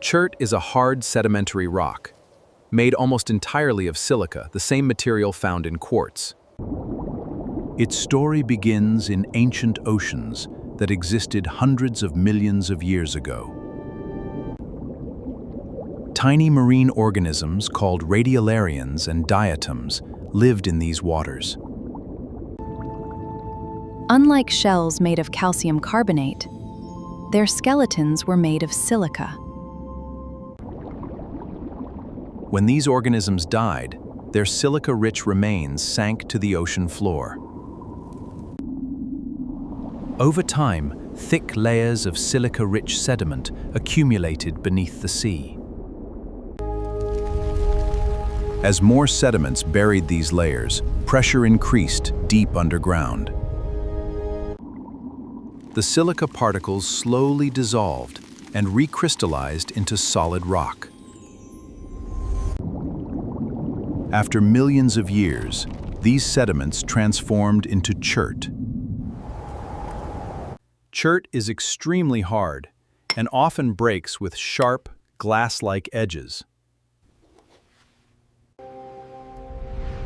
Chert is a hard sedimentary rock, made almost entirely of silica, the same material found in quartz. Its story begins in ancient oceans that existed hundreds of millions of years ago. Tiny marine organisms called radiolarians and diatoms lived in these waters. Unlike shells made of calcium carbonate, their skeletons were made of silica. When these organisms died, their silica-rich remains sank to the ocean floor. Over time, thick layers of silica-rich sediment accumulated beneath the sea. As more sediments buried these layers, pressure increased deep underground. The silica particles slowly dissolved and recrystallized into solid rock. After millions of years, these sediments transformed into chert. Chert is extremely hard and often breaks with sharp, glass-like edges.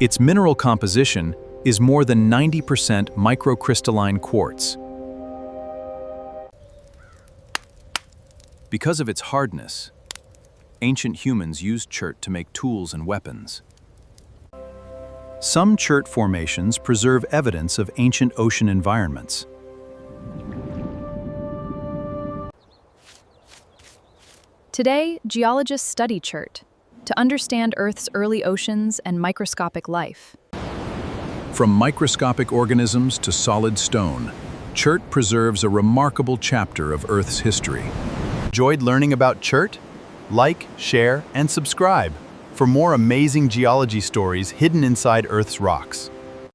Its mineral composition is more than 90% microcrystalline quartz. Because of its hardness, ancient humans used chert to make tools and weapons. Some chert formations preserve evidence of ancient ocean environments. Today, geologists study chert to understand Earth's early oceans and microscopic life. From microscopic organisms to solid stone, chert preserves a remarkable chapter of Earth's history. Enjoyed learning about chert? Like, share, and subscribe for more amazing geology stories hidden inside Earth's rocks.